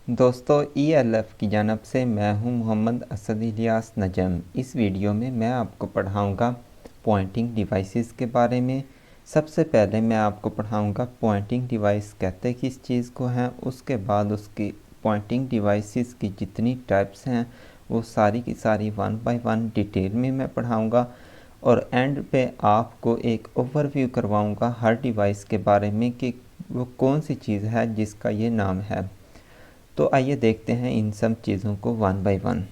दोस्तों ELF की जानब से मैं हूं मोहम्मद असद इलियास नजम। इस वीडियो में मैं आपको पढ़ाऊंगा पॉइंटिंग डिवाइसेस के बारे में। सबसे पहले मैं आपको पढ़ाऊंगा पॉइंटिंग डिवाइस कहते किस चीज़ को हैं, उसके बाद उसकी पॉइंटिंग डिवाइसेस की जितनी टाइप्स हैं वो सारी की सारी वन बाय वन डिटेल में मैं पढ़ाऊंगा और एंड पे आपको एक ओवरव्यू करवाऊंगा हर डिवाइस के बारे में कि वो कौन सी चीज़ है जिसका ये नाम है। तो आइए देखते हैं इन सब चीज़ों को वन बाय वन।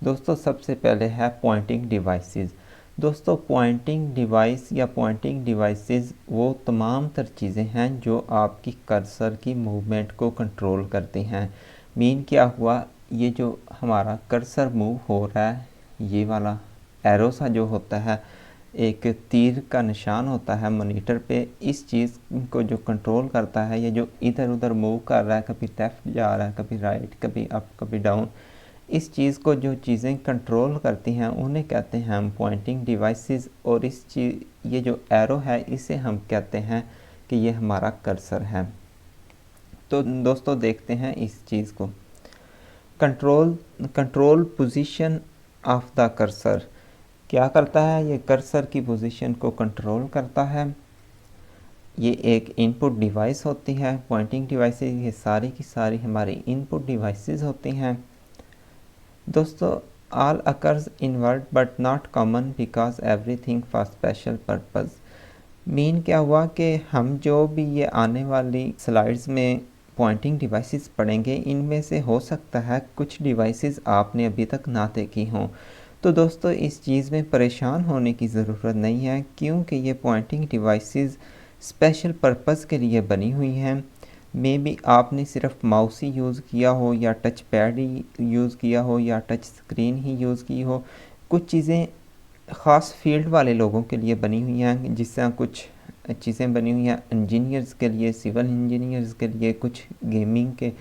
दोस्तों सबसे पहले है पॉइंटिंग डिवाइसेस। दोस्तों पॉइंटिंग डिवाइस या पॉइंटिंग डिवाइसेस वो तमाम तर चीज़ें हैं जो आपकी कर्सर की मूवमेंट को कंट्रोल करती हैं। मीन क्या हुआ, ये जो हमारा कर्सर मूव हो रहा है, ये वाला एरो सा जो होता है, एक तीर का निशान होता है मॉनिटर पे, इस चीज़ को जो कंट्रोल करता है, ये जो इधर उधर मूव कर रहा है, कभी लेफ्ट जा रहा है, कभी राइट, कभी अप, कभी डाउन, इस चीज़ को जो चीज़ें कंट्रोल करती हैं उन्हें कहते हैं हम पॉइंटिंग डिवाइसेस। और इस चीज़ ये जो एरो है इसे हम कहते हैं कि ये हमारा कर्सर है। तो दोस्तों देखते हैं इस चीज़ को। Control position of the cursor क्या करता है, ये कर्सर की पोजीशन को कंट्रोल करता है। ये एक इनपुट डिवाइस होती है। पॉइंटिंग डिवाइसेस ये सारी की सारी हमारी इनपुट डिवाइसेस होती हैं। दोस्तों all occurs in word but not common because everything for special purpose. Mean क्या हुआ कि हम जो भी ये आने वाली स्लाइड्स में पॉइंटिंग डिवाइसेस पढ़ेंगे, इनमें से हो सकता है कुछ डिवाइसेस आपने अभी तक ना देखी हों। तो दोस्तों इस चीज़ में परेशान होने की ज़रूरत नहीं है, क्योंकि ये पॉइंटिंग डिवाइसेस स्पेशल पर्पज़ के लिए बनी हुई हैं। मे बी आपने सिर्फ माउस ही यूज़ किया हो या टच पैड ही यूज़ किया हो या टच स्क्रीन ही यूज़ की हो। कुछ चीज़ें ख़ास फील्ड वाले लोगों के लिए बनी हुई हैं, जिस तरह कुछ चीज़ें बनी हुई हैं इंजीनियर्स के लिए, सिविल इंजीनियर्स के लिए, कुछ गेमिंग के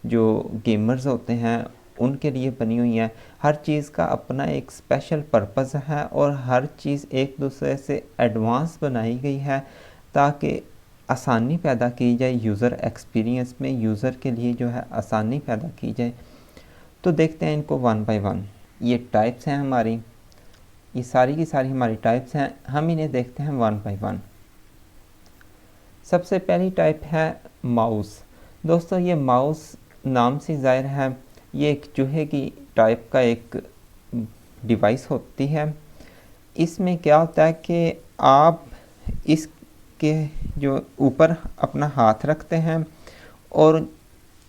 जो गेमर्स होते हैं उनके लिए बनी हुई हैं। हर चीज़ का अपना एक स्पेशल पर्पज़ है और हर चीज़ एक दूसरे से एडवांस बनाई गई है ताकि आसानी पैदा की जाए यूज़र एक्सपीरियंस में, यूज़र के लिए जो है आसानी पैदा की जाए। तो देखते हैं इनको वन बाय वन। ये टाइप्स हैं हमारी, ये सारी की सारी हमारी टाइप्स हैं, हम इन्हें देखते हैं वन बाय वन। सबसे पहली टाइप है माउस। दोस्तों ये माउस नाम से ज़ाहिर है, ये एक चूहे की टाइप का एक डिवाइस होती है। इसमें क्या होता है कि आप इसके जो ऊपर अपना हाथ रखते हैं और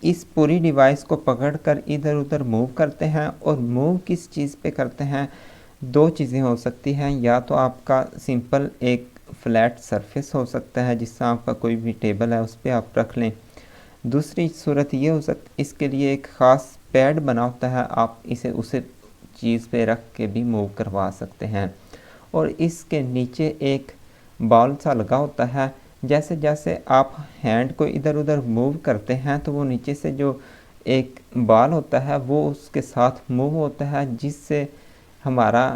इस पूरी डिवाइस को पकड़कर इधर उधर मूव करते हैं। और मूव किस चीज़ पे करते हैं, दो चीज़ें हो सकती हैं। या तो आपका सिंपल एक फ्लैट सरफेस हो सकता है, जिससे आपका कोई भी टेबल है उस पर आप रख लें। दूसरी सूरत ये हो सकती, इसके लिए एक ख़ास पैड बना होता है, आप इसे उसे चीज़ पे रख के भी मूव करवा सकते हैं। और इसके नीचे एक बॉल सा लगा होता है, जैसे जैसे आप हैंड को इधर उधर मूव करते हैं तो वो नीचे से जो एक बॉल होता है वो उसके साथ मूव होता है, जिससे हमारा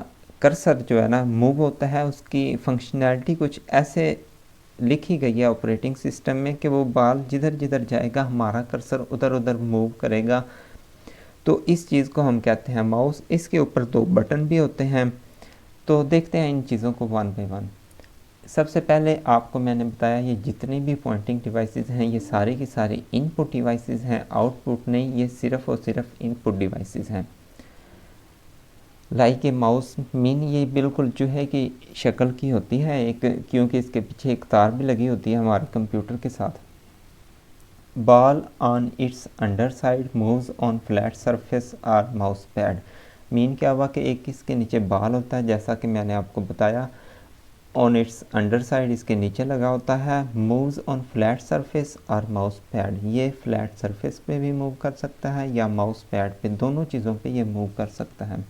कर्सर जो है ना मूव होता है। उसकी फंक्शनैलिटी कुछ ऐसे लिखी गई है ऑपरेटिंग सिस्टम में कि वो बॉल जिधर जिधर जाएगा हमारा कर्सर उधर उधर मूव करेगा। तो इस चीज़ को हम कहते हैं माउस। इसके ऊपर दो बटन भी होते हैं। तो देखते हैं इन चीज़ों को वन बाय वन। सबसे पहले आपको मैंने बताया ये जितनी भी पॉइंटिंग डिवाइसेस हैं ये सारी की सारी इनपुट डिवाइसेस हैं, आउटपुट नहीं, ये सिर्फ और सिर्फ इनपुट डिवाइसेस हैं। लाइक ए माउस मीन ये बिल्कुल चूहे की शक्ल की होती है एक, क्योंकि इसके पीछे एक तार भी लगी होती है हमारे कंप्यूटर के साथ। Ball on it's under side moves on flat surface और माउस पैड। मीन क्या हुआ कि एक इसके नीचे बॉल होता है, जैसा कि मैंने आपको बताया, ऑन इट्स अंडर साइड इसके नीचे लगा होता है, मूव्स ऑन फ्लैट सरफेस और माउस पैड। ये फ्लैट सरफेस पे भी मूव कर सकता है या माउस पैड पे, दोनों चीज़ों पे ये मूव कर सकता है।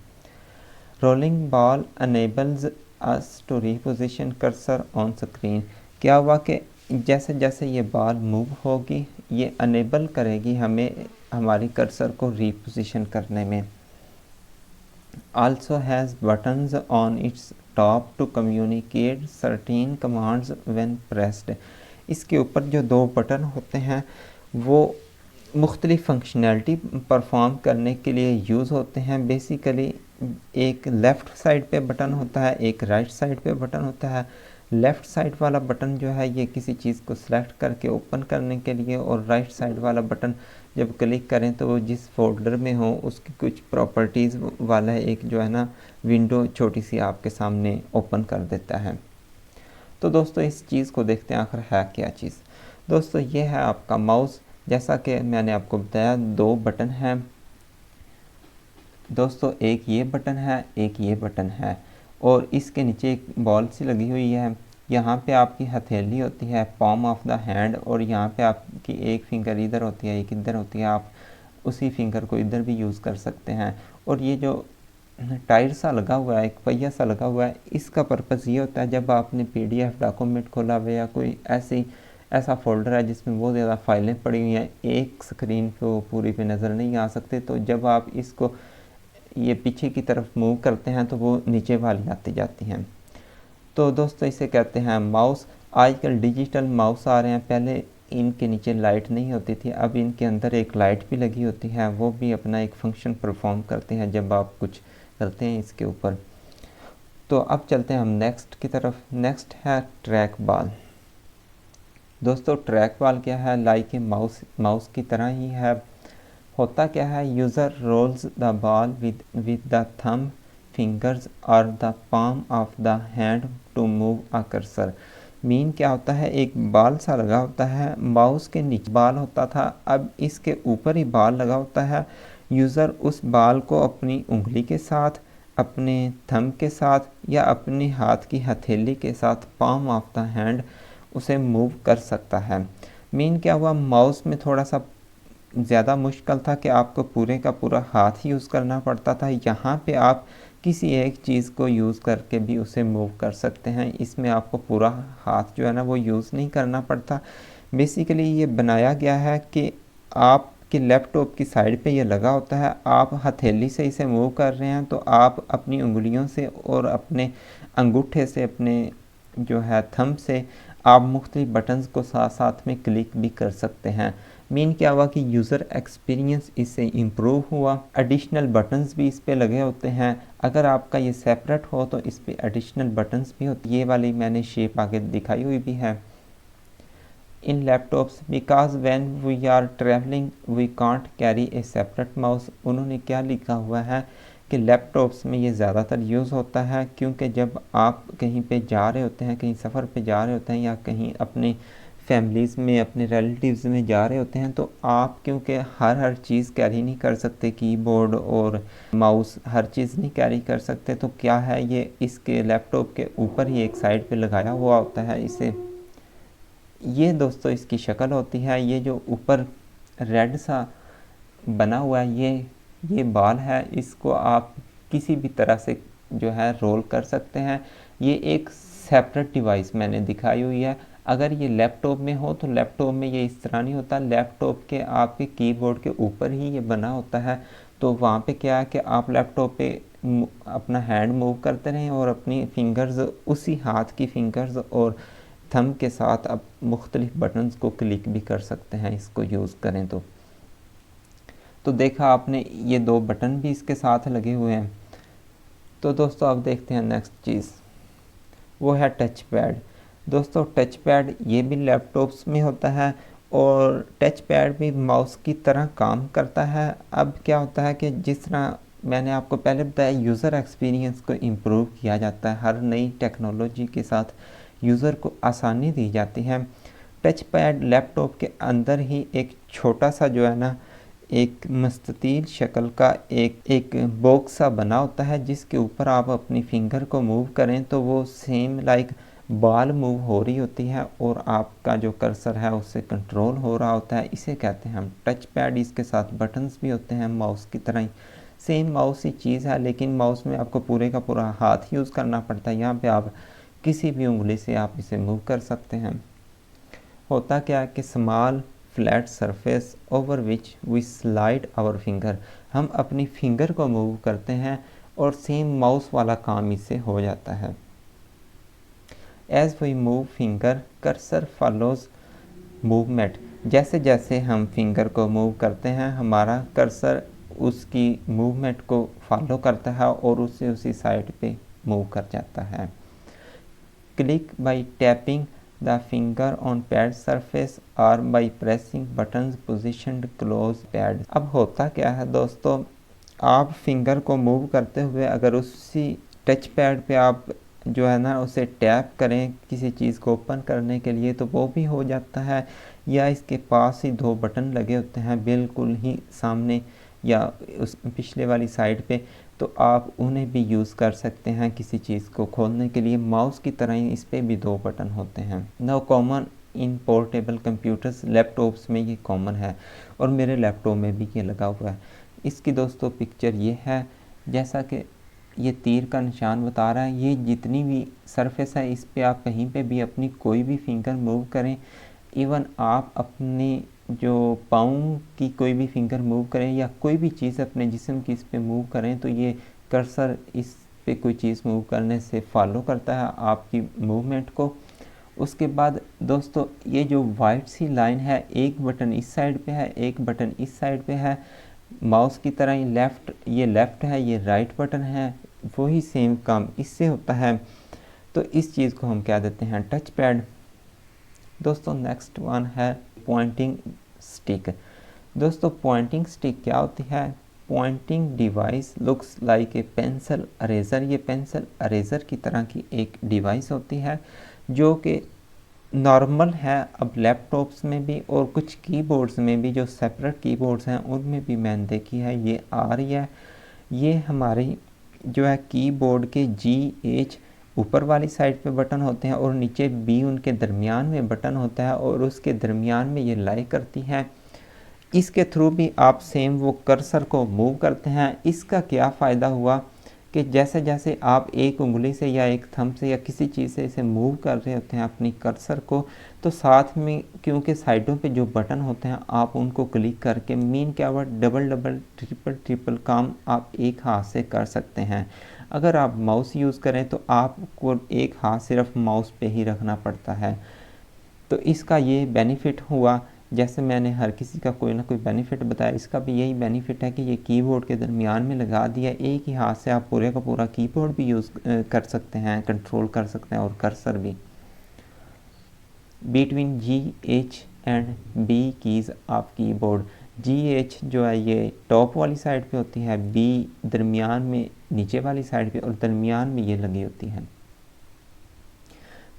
Rolling ball enables us to reposition cursor on screen। क्या हुआ कि जैसे जैसे ये बॉल मूव होगी ये अनेबल करेगी हमें हमारी कर्सर को रीपोजिशन करने में। Also has buttons on its top to communicate certain commands when pressed। इसके ऊपर जो दो बटन होते हैं वो मुख्तलिफ़ फंक्शनैलिटी परफॉर्म करने के लिए यूज़ होते हैं। बेसिकली एक लेफ़्ट साइड पे बटन होता है, एक राइट साइड पे बटन होता है। लेफ़्ट साइड वाला बटन जो है ये किसी चीज़ को सिलेक्ट करके ओपन करने के लिए, और राइट साइड वाला बटन जब क्लिक करें तो वो जिस फोल्डर में हो उसकी कुछ प्रॉपर्टीज़ वाला एक जो है ना विंडो छोटी सी आपके सामने ओपन कर देता है। तो दोस्तों इस चीज़ को देखते हैं आखिर है क्या चीज़। दोस्तों ये है आपका माउस। जैसा कि मैंने आपको बताया 2 बटन हैं दोस्तों, एक ये बटन है, एक ये बटन है, और इसके नीचे एक बॉल सी लगी हुई है। यहाँ पे आपकी हथेली होती है, पॉम ऑफ द हैंड, और यहाँ पे आपकी एक फिंगर इधर होती है, एक इधर होती है। आप उसी फिंगर को इधर भी यूज़ कर सकते हैं। और ये जो टायर सा लगा हुआ है, एक पहिया सा लगा हुआ है, इसका पर्पज़ ये होता है जब आपने PDF डॉक्यूमेंट खोला हुआ या कोई ऐसा फोल्डर है जिसमें बहुत ज़्यादा फाइलें पड़ी हुई हैं, एक स्क्रीन पे वो पूरी पे नज़र नहीं आ सकते, तो जब आप इसको ये पीछे की तरफ मूव करते हैं तो वो नीचे वाली आती जाती हैं। तो दोस्तों इसे कहते हैं माउस। आजकल डिजिटल माउस आ रहे हैं, पहले इनके नीचे लाइट नहीं होती थी, अब इनके अंदर एक लाइट भी लगी होती है, वो भी अपना एक फंक्शन परफॉर्म करते हैं जब आप कुछ करते हैं इसके ऊपर। तो अब चलते हैं हम नेक्स्ट की तरफ। नेक्स्ट है ट्रैक बॉल। दोस्तों ट्रैक बॉल क्या है? लाइक ए माउस की तरह ही है। होता क्या है, user rolls the ball with the thumb fingers और the palm of the hand to move a cursor. Mean क्या होता है, एक बाल सा लगा होता है, माउस के नीचे बाल होता था, अब इसके ऊपर ही बाल लगा होता है। यूज़र उस बाल को अपनी उंगली के साथ, अपने थंब के साथ या अपने हाथ की हथेली के साथ, पाम ऑफ द हैंड, उसे मूव कर सकता है। मीन क्या हुआ, माउस में थोड़ा सा ज़्यादा मुश्किल था कि आपको पूरे का पूरा हाथ ही यूज़ करना पड़ता था। यहाँ पे आप किसी एक चीज़ को यूज़ करके भी उसे मूव कर सकते हैं। इसमें आपको पूरा हाथ जो है ना वो यूज़ नहीं करना पड़ता। बेसिकली ये बनाया गया है कि आपके लैपटॉप की साइड पे ये लगा होता है, आप हथेली से इसे मूव कर रहे हैं तो आप अपनी उंगलियों से और अपने अंगूठे से, अपने जो है थंब से, आप मुख्तलिफ बटन्स को साथ साथ में क्लिक भी कर सकते हैं। मीन क्या हुआ कि यूज़र एक्सपीरियंस इससे इम्प्रूव हुआ। एडिशनल बटन्स भी इस पे लगे होते हैं। अगर आपका ये सेपरेट हो तो इस पे एडिशनल बटन्स भी होते हैं। ये वाली मैंने शेप आगे दिखाई हुई भी है in laptops, because when we are travelling we can't carry a separate mouse. उन्होंने क्या लिखा हुआ है कि लैपटॉप्स में ये ज़्यादातर यूज़ होता है क्योंकि जब आप कहीं पे जा रहे होते हैं, कहीं सफ़र पे जा रहे होते हैं या कहीं अपने फैमिलीज़ में, अपने रिलेटिव्स में जा रहे होते हैं, तो आप क्योंकि हर चीज़ कैरी नहीं कर सकते, कीबोर्ड और माउस हर चीज़ नहीं कैरी कर सकते, तो क्या है ये इसके लैपटॉप के ऊपर ही एक साइड पे लगाया हुआ होता है। इसे ये दोस्तों इसकी शक्ल होती है। ये जो ऊपर रेड सा बना हुआ है ये बाल है, इसको आप किसी भी तरह से जो है रोल कर सकते हैं। ये एक सेपरेट डिवाइस मैंने दिखाई हुई है। अगर ये लैपटॉप में हो तो लैपटॉप में ये इस तरह नहीं होता, लैपटॉप के आपके कीबोर्ड के ऊपर ही ये बना होता है। तो वहाँ पे क्या है कि आप लैपटॉप पे अपना हैंड मूव करते रहें और अपनी फिंगर्स, उसी हाथ की फिंगर्स और थंब के साथ आप मुख्तलिफ बटन्स को क्लिक भी कर सकते हैं इसको यूज़ करें तो देखा आपने ये 2 बटन भी इसके साथ लगे हुए हैं। तो दोस्तों अब देखते हैं नेक्स्ट चीज़, वो है टच पैड। दोस्तों टच पैड ये भी लैपटॉप्स में होता है और टच पैड भी माउस की तरह काम करता है। अब क्या होता है कि जिस तरह मैंने आपको पहले बताया, यूज़र एक्सपीरियंस को इम्प्रूव किया जाता है, हर नई टेक्नोलॉजी के साथ यूज़र को आसानी दी जाती है। टच पैड लैपटॉप के अंदर ही एक छोटा सा जो है ना एक मुस्ततील शक्ल का एक बॉक्स सा बना होता है, जिसके ऊपर आप अपनी फिंगर को मूव करें तो वो सेम लाइक बॉल मूव हो रही होती है और आपका जो कर्सर है उससे कंट्रोल हो रहा होता है। इसे कहते हैं हम टच पैड। इसके साथ बटन्स भी होते हैं माउस की तरह ही, सेम माउस ही चीज़ है, लेकिन माउस में आपको पूरे का पूरा हाथ यूज़ करना पड़ता है। यहाँ पे आप किसी भी उंगली से आप इसे मूव कर सकते हैं। होता क्या है कि small flat surface over which we slide our finger, हम अपनी फिंगर को मूव करते हैं और सेम माउस वाला काम इससे हो जाता है। As we move finger cursor follows movement, जैसे जैसे हम फिंगर को मूव करते हैं हमारा कर्सर उसकी मूवमेंट को फॉलो करता है और उसे उसी साइड पे मूव कर जाता है। Click by tapping the finger on pad surface और by pressing buttons positioned close pad. अब होता क्या है दोस्तों, आप फिंगर को मूव करते हुए अगर उसी टच पैड पे आप जो है ना उसे टैप करें किसी चीज़ को ओपन करने के लिए तो वो भी हो जाता है, या इसके पास ही दो बटन लगे होते हैं बिल्कुल ही सामने या उस पिछले वाली साइड पे, तो आप उन्हें भी यूज़ कर सकते हैं किसी चीज़ को खोलने के लिए। माउस की तरह ही इस पर भी दो बटन होते हैं। Now common in portable computers, laptops में ये कॉमन है और मेरे लैपटॉप में भी ये लगा हुआ है। इसकी दोस्तों पिक्चर ये है, जैसा कि ये तीर का निशान बता रहा है, ये जितनी भी सरफेस है इस पे आप कहीं पे भी अपनी कोई भी फिंगर मूव करें, इवन आप अपनी जो पाँव की कोई भी फिंगर मूव करें या कोई भी चीज़ अपने जिस्म की इस पे मूव करें तो ये कर्सर इस पे कोई चीज़ मूव करने से फॉलो करता है आपकी मूवमेंट को। उसके बाद दोस्तों ये जो वाइट सी लाइन है, एक बटन इस साइड पे है एक बटन इस साइड पे है, माउस की तरह ही ये लेफ़्ट है ये राइट बटन है, वही सेम काम इससे होता है। तो इस चीज़ को हम क्या देते हैं टच पैड। दोस्तों नेक्स्ट वन है पॉइंटिंग स्टिक। दोस्तों पॉइंटिंग स्टिक क्या होती है? Pointing device looks like a pencil eraser. ये पेंसिल अरेज़र की तरह की एक डिवाइस होती है जो कि नॉर्मल है अब लैपटॉप्स में भी और कुछ कीबोर्ड्स में भी, जो सेपरेट कीबोर्ड्स हैं उनमें भी मैंने देखी है ये आ रही है। ये हमारी जो है कीबोर्ड के GH ऊपर वाली साइड पे बटन होते हैं और नीचे B उनके दरमियान में बटन होता है और उसके दरमियान में ये लाई करती है। इसके थ्रू भी आप सेम वो कर्सर को मूव करते हैं। इसका क्या फ़ायदा हुआ कि जैसे जैसे आप एक उंगली से या एक थंब से या किसी चीज़ से इसे मूव कर रहे होते हैं अपनी कर्सर को, तो साथ में क्योंकि साइडों पे जो बटन होते हैं आप उनको क्लिक करके मीन क्या हुआ डबल डबल ट्रिपल काम आप एक हाथ से कर सकते हैं। अगर आप माउस यूज़ करें तो आपको एक हाथ सिर्फ माउस पे ही रखना पड़ता है। तो इसका ये बेनिफिट हुआ, जैसे मैंने हर किसी का कोई ना कोई बेनिफिट बताया, इसका भी यही बेनिफिट है कि ये कीबोर्ड के दरमियान में लगा दिया, एक ही हाथ से आप पूरे का पूरा कीबोर्ड भी यूज़ कर सकते हैं, कंट्रोल कर सकते हैं और कर्सर भी। Between GH and B keys of keyboard. GH जो है ये टॉप वाली साइड पे होती है, B दरमियान में नीचे वाली साइड पे और दरमियान में ये लगी होती है।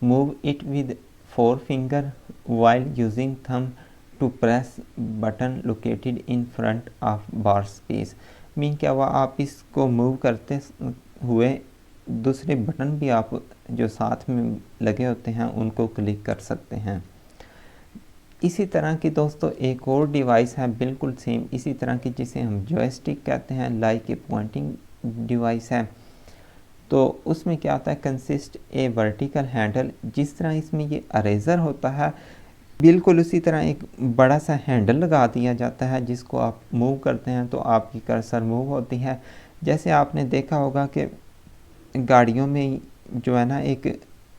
Move it with 4 finger while using thumb to press button located in front of bar space। Mean क्या हुआ, आप इसको मूव करते हुए दूसरे बटन भी आप जो साथ में लगे होते हैं उनको क्लिक कर सकते हैं। इसी तरह की दोस्तों एक और डिवाइस है बिल्कुल सेम इसी तरह की जिसे हम जॉयस्टिक कहते हैं, लाइक ए पॉइंटिंग डिवाइस है। तो उसमें क्या होता है, कंसिस्ट ए वर्टिकल हैंडल। जिस तरह इसमें ये अरेज़र होता है बिल्कुल उसी तरह एक बड़ा सा हैंडल लगा दिया जाता है जिसको आप मूव करते हैं तो आपकी कर्सर मूव होती है। जैसे आपने देखा होगा कि गाड़ियों में जो है ना एक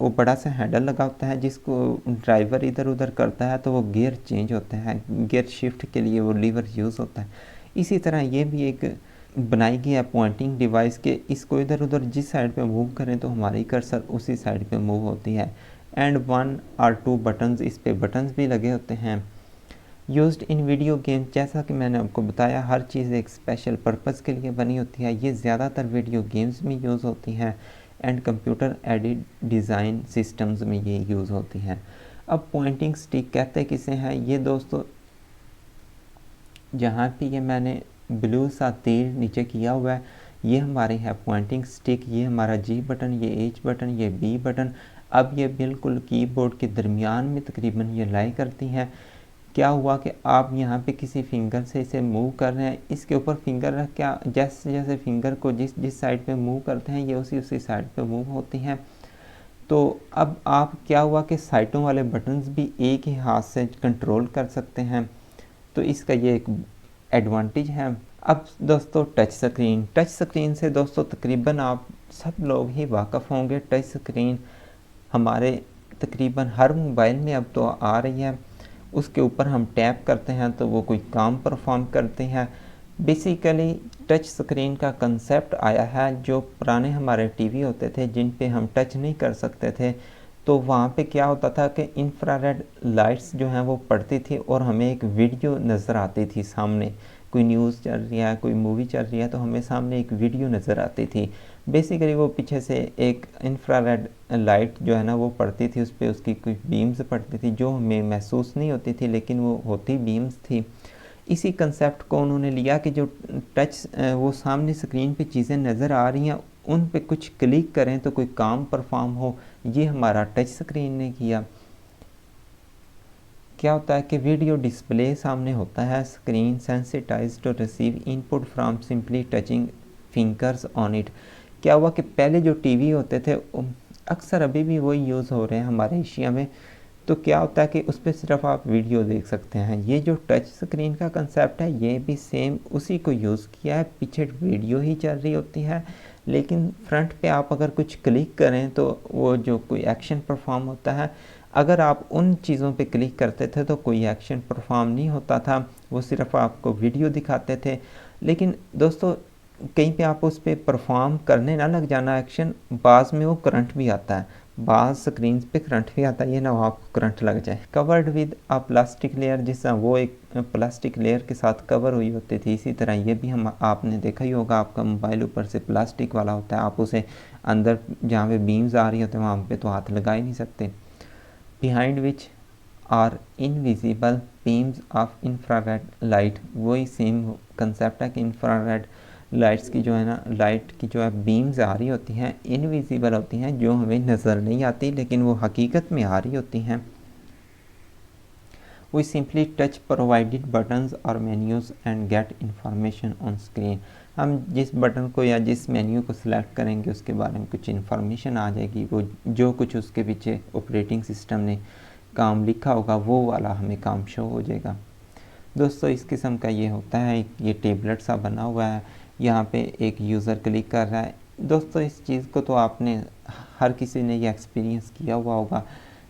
वो बड़ा सा हैंडल लगा होता है जिसको ड्राइवर इधर उधर करता है तो वो गियर चेंज होता है, गियर शिफ्ट के लिए वो लीवर यूज़ होता है। इसी तरह ये भी एक बनाई गई है पॉइंटिंग डिवाइस के, इसको इधर उधर जिस साइड पे मूव करें तो हमारी कर्सर उसी साइड पे मूव होती है। एंड 1 और 2 बटन्स, इस पे बटन्स भी लगे होते हैं। यूज्ड इन वीडियो गेम, जैसा कि मैंने आपको बताया हर चीज़ एक स्पेशल पर्पज़ के लिए बनी होती है, ये ज़्यादातर वीडियो गेम्स में यूज़ होती हैं and computer aided design systems में ये यूज़ होती हैं। अब पॉइंटिंग स्टिक कहते किसे हैं, ये दोस्तों जहाँ पे ये मैंने ब्लू सा तीर नीचे किया हुआ है ये हमारी है पॉइंटिंग स्टिक, ये हमारा G बटन, ये H बटन, ये B बटन। अब ये बिल्कुल कीबोर्ड के दरमियान में तकरीबन ये लाई करती हैं। क्या हुआ कि आप यहाँ पे किसी फिंगर से इसे मूव कर रहे हैं, इसके ऊपर फिंगर रख के जैसे जैसे फिंगर को जिस साइड पे मूव करते हैं ये उसी साइड पे मूव होती हैं। तो अब आप क्या हुआ कि साइडों वाले बटन्स भी एक ही हाथ से कंट्रोल कर सकते हैं, तो इसका ये एक एडवांटेज है। अब दोस्तों टच स्क्रीन से दोस्तों तकरीबन आप सब लोग ही वाकिफ़ होंगे। टच स्क्रीन हमारे तकरीबन हर मोबाइल में अब तो आ रही है उसके ऊपर हम टैप करते हैं तो वो कोई काम परफॉर्म करते हैं। बेसिकली टच स्क्रीन का कंसेप्ट आया है। जो पुराने हमारे टीवी होते थे जिन पे हम टच नहीं कर सकते थे, तो वहाँ पे क्या होता था कि इंफ्रारेड लाइट्स जो हैं वो पड़ती थी और हमें एक वीडियो नज़र आती थी सामने। कोई न्यूज़ चल रही है, कोई मूवी चल रही है, तो हमें सामने एक वीडियो नज़र आती थी। बेसिकली वो पीछे से एक इंफ्रारेड लाइट जो है ना वो पड़ती थी, उस पर उसकी कुछ बीम्स पड़ती थी जो हमें महसूस नहीं होती थी, लेकिन वो होती बीम्स थी। इसी कंसेप्ट को उन्होंने लिया कि जो टच वो सामने स्क्रीन पे चीज़ें नज़र आ रही हैं, उन पे कुछ क्लिक करें तो कोई काम परफॉर्म हो। ये हमारा टच स्क्रीन ने किया। क्या होता है कि वीडियो डिस्प्ले सामने होता है, screen sensitize to receive input from simply touching fingers on it. क्या हुआ कि पहले जो टीवी होते थे अक्सर अभी भी वही यूज़ हो रहे हैं हमारे एशिया में, तो क्या होता है कि उस पर सिर्फ आप वीडियो देख सकते हैं। ये जो टच स्क्रीन का कंसेप्ट है ये भी सेम उसी को यूज़ किया है, पीछे वीडियो ही चल रही होती है, लेकिन फ्रंट पे आप अगर कुछ क्लिक करें तो वो जो कोई एक्शन परफॉर्म होता है, अगर आप उन चीज़ों पे क्लिक करते थे तो कोई एक्शन परफॉर्म नहीं होता था, वो सिर्फ आपको वीडियो दिखाते थे। लेकिन दोस्तों कहीं पे आप उस पर परफॉर्म करने ना लग जाना एक्शन, बाज़ में वो करंट भी आता है, बाज़ स्क्रीन पे करंट भी आता है, ये ना आपको करंट लग जाए। Covered with a plastic layer, जिस तरह वो एक प्लास्टिक लेयर के साथ कवर हुई होती थी, इसी तरह ये भी हम आपने देखा ही होगा, आपका मोबाइल ऊपर से प्लास्टिक वाला होता है, आप उसे अंदर जहाँ पे बीम्स आ रही होते हैं वहाँ पे तो हाथ लगा ही नहीं सकते। Behind which are invisible beams of infrared light, वही सेम कंसेप्ट है कि इंफ्रारेड लाइट्स की जो है ना, लाइट की जो है बीम्स आ रही होती हैं, इनविजिबल होती हैं, जो हमें नज़र नहीं आती लेकिन वो हकीकत में आ रही होती हैं। We simply touch provided buttons or menus and get information on screen। हम जिस बटन को या जिस मेन्यू को सिलेक्ट करेंगे उसके बारे में कुछ इन्फॉर्मेशन आ जाएगी, वो जो कुछ उसके पीछे ऑपरेटिंग सिस्टम ने काम लिखा होगा वो वाला हमें काम शो हो जाएगा। दोस्तों इस किस्म का ये होता है, ये टेबलेट सा बना हुआ है, यहाँ पे एक यूज़र क्लिक कर रहा है। दोस्तों इस चीज़ को तो आपने हर किसी ने ये एक्सपीरियंस किया हुआ होगा।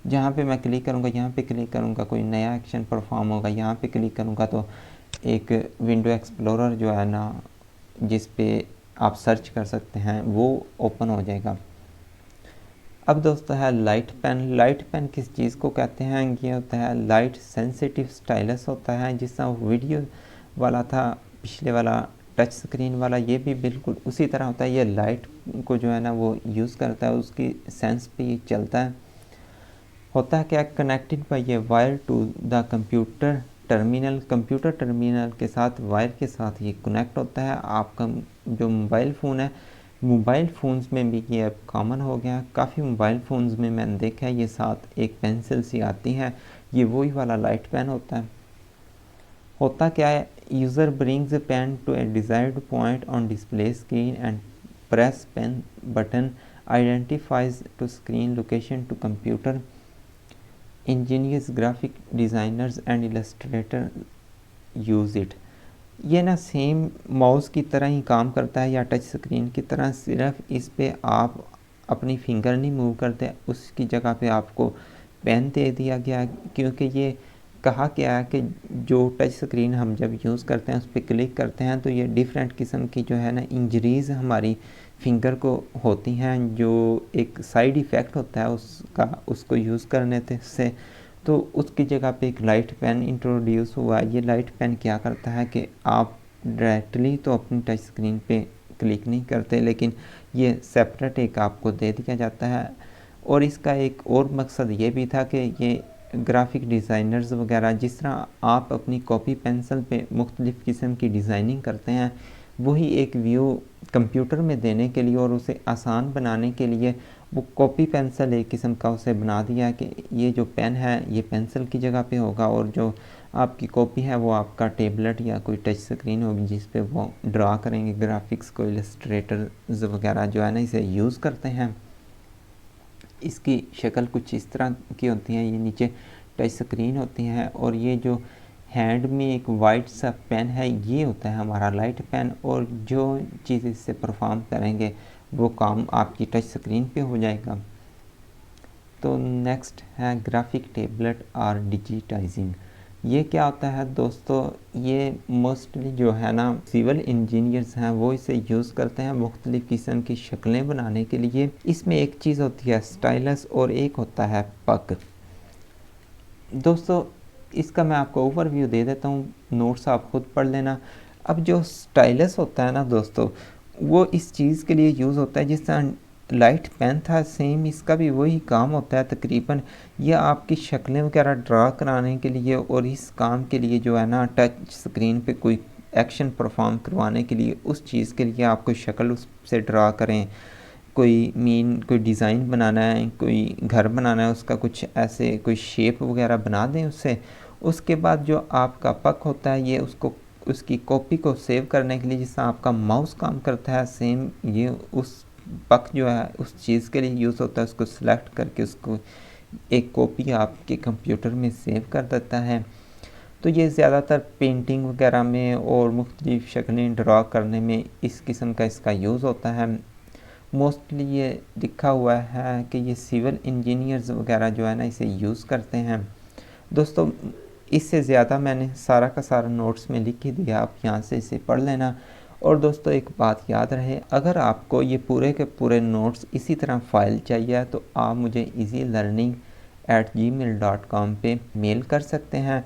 जहाँ पे मैं क्लिक करूँगा, यहाँ पे क्लिक करूँगा, कोई नया एक्शन परफॉर्म होगा, यहाँ पे क्लिक करूँगा तो एक विंडो एक्सप्लोरर जो है ना जिस पे आप सर्च कर सकते हैं वो ओपन हो जाएगा। अब दोस्तों है लाइट पेन। लाइट पेन किस चीज़ को कहते हैं? ये होता है लाइट सेंसिटिव स्टाइलस होता है, जिस तरह वीडियो वाला था पिछले वाला टच स्क्रीन वाला, ये भी बिल्कुल उसी तरह होता है। ये लाइट को जो है ना वो यूज़ करता है, उसकी सेंस पे ये चलता है। होता है क्या, कनेक्टेड बाय ये wire to the computer terminal, computer terminal के साथ वायर के साथ ये कनेक्ट होता है। आपका जो मोबाइल फ़ोन है, मोबाइल फ़ोन्स में भी ये अब कॉमन हो गया। काफ़ी मोबाइल फ़ोन्स में मैंने देखा है ये साथ एक पेंसिल सी आती है, ये वही वाला लाइट पेन होता है। होता क्या है, user brings pen to a desired point on display screen and press pen button identifies to screen location to computer. Engineers, graphic designers and illustrator use it. ये ना सेम माउस की तरह ही काम करता है या टच स्क्रीन की तरह, सिर्फ इस पे आप अपनी फिंगर नहीं मूव करते, उसकी जगह पे आपको पेन दे दिया गया। क्योंकि ये कहा गया है कि जो टच स्क्रीन हम जब यूज़ करते हैं उस पर क्लिक करते हैं तो ये डिफरेंट किस्म की जो है ना इंजरीज़ हमारी फिंगर को होती हैं, जो एक साइड इफ़ेक्ट होता है उसका, उसको यूज़ करने से। तो उसकी जगह पे एक लाइट पेन इंट्रोड्यूस हुआ। ये लाइट पेन क्या करता है कि आप डायरेक्टली तो अपनी टच स्क्रीन पे क्लिक नहीं करते, लेकिन ये सेपरेट एक आपको दे दिया जाता है। और इसका एक और मकसद ये भी था कि ये ग्राफिक डिज़ाइनर्स वगैरह, जिस तरह आप अपनी कॉपी पेंसिल पे मुख्तलिफ़ किस्म की डिज़ाइनिंग करते हैं, वही एक व्यू कंप्यूटर में देने के लिए और उसे आसान बनाने के लिए वो कॉपी पेंसिल एक किस्म का उसे बना दिया है कि ये जो पेन है ये पेंसिल की जगह पे होगा और जो आपकी कॉपी है वो आपका टेबलेट या कोई टच स्क्रीन होगी जिस पे वो ड्रा करेंगे। ग्राफिक्स को इलस्ट्रेटर्स वगैरह जो है ना इसे यूज़ करते हैं। इसकी शक्ल कुछ इस तरह की होती है, ये नीचे टच स्क्रीन होती है और ये जो हैंड में एक वाइट सा पेन है ये होता है हमारा लाइट पेन, और जो चीज़ इससे परफॉर्म करेंगे वो काम आपकी टच स्क्रीन पे हो जाएगा। तो नेक्स्ट है ग्राफिक टेबलेट और डिजिटाइजिंग। ये क्या होता है दोस्तों, ये मोस्टली जो है ना सिविल इंजीनियर्स हैं वो इसे यूज़ करते हैं मुख्तलिफ़ किस्म की शक्लें बनाने के लिए। इसमें एक चीज़ होती है स्टाइलस और एक होता है पक। दोस्तों इसका मैं आपको ओवरव्यू दे देता हूँ, नोट्स आप खुद पढ़ लेना। अब जो स्टाइलस होता है ना दोस्तों, वो इस चीज़ के लिए यूज़ होता है जिस तरह लाइट पेन था, सेम इसका भी वही काम होता है तकरीबन। ये आपकी शक्लें वगैरह ड्रा कराने के लिए और इस काम के लिए जो है ना टच स्क्रीन पे कोई एक्शन परफॉर्म करवाने के लिए, उस चीज़ के लिए आप कोई शक्ल उससे ड्रा करें, कोई डिज़ाइन बनाना है, कोई घर बनाना है, उसका कुछ ऐसे कोई शेप वगैरह बना दें उससे। उसके बाद जो आपका पक होता है ये उसकी कॉपी को सेव करने के लिए जिससे आपका माउस काम करता है, सेम ये उस पक जो है उस चीज़ के लिए यूज़ होता है। उसको सिलेक्ट करके उसको एक कॉपी आपके कंप्यूटर में सेव कर देता है। तो ये ज़्यादातर पेंटिंग वगैरह में और मुख्तलिफ़ शक्लें ड्रा करने में इस किस्म का इसका यूज़ होता है। मोस्टली ये लिखा हुआ है कि ये सिविल इंजीनियर्स वगैरह जो है ना इसे यूज़ करते हैं। दोस्तों इससे ज़्यादा मैंने सारा का सारा नोट्स में लिख ही दिया, आप यहाँ से इसे पढ़ लेना। और दोस्तों एक बात याद रहे, अगर आपको ये पूरे के पूरे नोट्स इसी तरह फ़ाइल चाहिए तो आप मुझे easylearning@gmail.com पे मेल कर सकते हैं,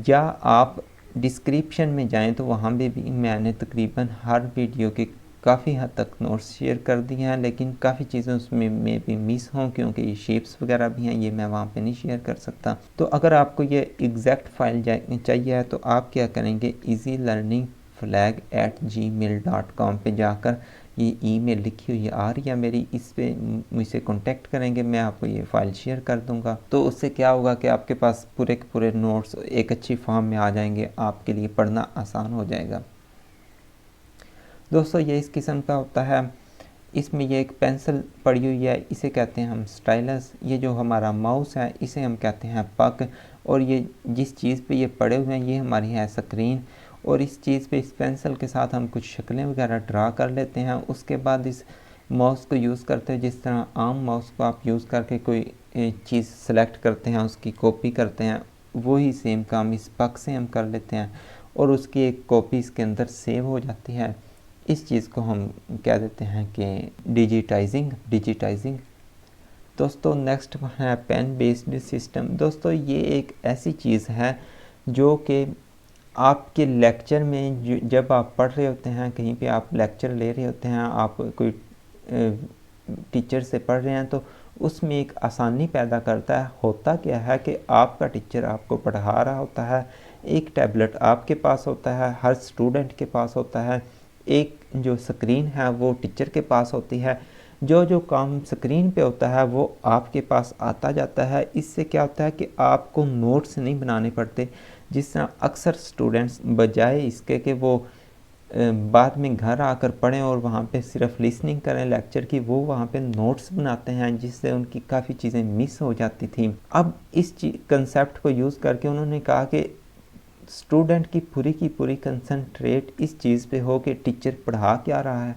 या आप डिस्क्रिप्शन में जाएं तो वहाँ भी मैंने तकरीबन हर वीडियो के काफ़ी हद तक नोट्स शेयर कर दिए हैं, लेकिन काफ़ी चीज़ें उसमें में भी मिस हों क्योंकि ये शेप्स वगैरह भी हैं, ये मैं वहाँ पे नहीं शेयर कर सकता। तो अगर आपको ये एग्जैक्ट फाइल चाहिए है तो आप क्या करेंगे, easylearningflag@gmail.com पे जाकर ये ईमेल लिखी हुई आ रही है मेरी, इस पे मुझसे कांटेक्ट करेंगे, मैं आपको ये फ़ाइल शेयर कर दूंगा। तो उससे क्या होगा कि आपके पास पूरे के पूरे नोट्स एक अच्छी फॉर्म में आ जाएंगे, आपके लिए पढ़ना आसान हो जाएगा। दोस्तों ये इस किस्म का होता है। इसमें ये एक पेंसिल पड़ी हुई है, इसे कहते हैं हम स्टाइलस। ये जो हमारा माउस है इसे हम कहते हैं पक। और ये जिस चीज़ पे ये पड़े हुए हैं ये हमारी है स्क्रीन। और इस चीज़ पे इस पेंसिल के साथ हम कुछ शक्लें वगैरह ड्रा कर लेते हैं। उसके बाद इस माउस को यूज़ करते हैं, जिस तरह आम माउस को आप यूज़ करके कोई चीज़ सेलेक्ट करते हैं, उसकी कॉपी करते हैं, वही सेम काम इस पक से हम कर लेते हैं और उसकी एक कॉपी इसके अंदर सेव हो जाती है। इस चीज़ को हम कह देते हैं कि डिजिटाइजिंग। दोस्तों नेक्स्ट है पेन बेस्ड सिस्टम। दोस्तों ये एक ऐसी चीज़ है जो कि आपके लेक्चर में जब आप पढ़ रहे होते हैं, कहीं पे आप लेक्चर ले रहे होते हैं, आप कोई टीचर से पढ़ रहे हैं, तो उसमें एक आसानी पैदा करता है। होता क्या है कि आपका टीचर आपको पढ़ा रहा होता है, एक टैबलेट आपके पास होता है, हर स्टूडेंट के पास होता है, एक जो स्क्रीन है वो टीचर के पास होती है। जो जो काम स्क्रीन पे होता है वो आपके पास आता जाता है। इससे क्या होता है कि आपको नोट्स नहीं बनाने पड़ते, जिस तरह अक्सर स्टूडेंट्स बजाय इसके कि वो बाद में घर आकर पढ़ें और वहाँ पे सिर्फ लिसनिंग करें लेक्चर की, वो वहाँ पे नोट्स बनाते हैं, जिससे उनकी काफ़ी चीज़ें मिस हो जाती थी। अब इस कंसेप्ट को यूज़ करके उन्होंने कहा कि स्टूडेंट की पूरी कंसंट्रेट इस चीज़ पे हो कि टीचर पढ़ा क्या रहा है।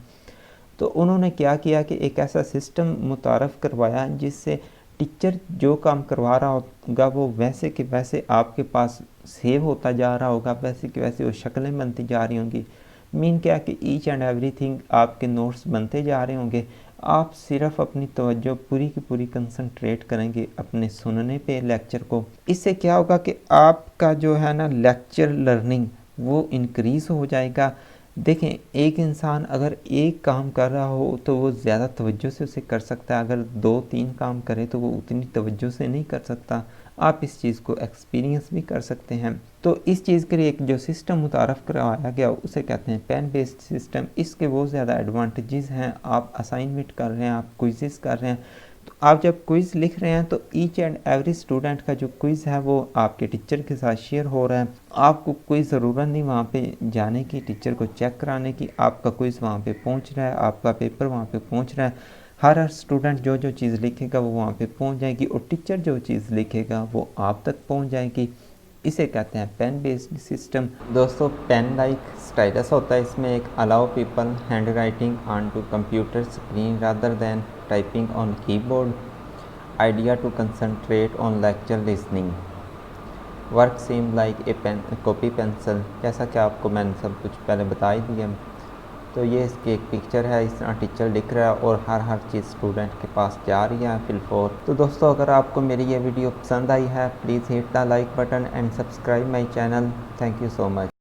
तो उन्होंने क्या किया कि एक ऐसा सिस्टम मुतारफ़ करवाया जिससे टीचर जो काम करवा रहा होगा वो वैसे के वैसे आपके पास सेव होता जा रहा होगा, वैसे के वैसे वो शक्लें बनती जा रही होंगी। मीन क्या कि ईच एंड एवरीथिंग आपके नोट्स बनते जा रहे होंगे। आप सिर्फ अपनी तवज्जो पूरी की पूरी कंसंट्रेट करेंगे अपने सुनने पे लेक्चर को। इससे क्या होगा कि आपका जो है ना लेक्चर लर्निंग वो इंक्रीज़ हो जाएगा। देखें एक इंसान अगर एक काम कर रहा हो तो वो ज़्यादा तवज्जो से उसे कर सकता है, अगर 2-3 काम करे तो वो उतनी तवज्जो से नहीं कर सकता। आप इस चीज़ को एक्सपीरियंस भी कर सकते हैं। तो इस चीज़ के लिए एक जो सिस्टम मुतारफ़ करवाया गया उसे कहते हैं पेन बेस्ड सिस्टम। इसके बहुत ज़्यादा एडवांटेजेस हैं। आप असाइनमेंट कर रहे हैं, आप क्विज़ेस कर रहे हैं, तो आप जब क्विज़ लिख रहे हैं तो ईच एंड एवरी स्टूडेंट का जो क्विज़ है वो आपके टीचर के साथ शेयर हो रहा है। आपको कोई ज़रूरत नहीं वहाँ पे जाने की, टीचर को चेक कराने की। आपका क्विज़ वहाँ पे पहुँच रहा है, आपका पेपर वहाँ पे पहुँच रहा है। हर स्टूडेंट जो जो चीज़ लिखेगा वो वहाँ पे पहुँच जाएगी और टीचर जो चीज़ लिखेगा वो आप तक पहुँच जाएगी। इसे कहते हैं पेन बेस्ड सिस्टम। दोस्तों पेन लाइक स्टाइलस होता है, इसमें एक allow people hand writing on to computer screen rather than typing on keyboard, idea to concentrate on lecture listening. Work seem like a pen copy pencil, जैसा कि आपको मैंने सब कुछ पहले बता ही दिया। तो ये इसकी एक पिक्चर है, इस तरह टीचर लिख रहा है और हर चीज़ स्टूडेंट के पास जा रही है फिल 4। तो दोस्तों अगर आपको मेरी ये वीडियो पसंद आई है please hit the like button and subscribe my channel. Thank you so much.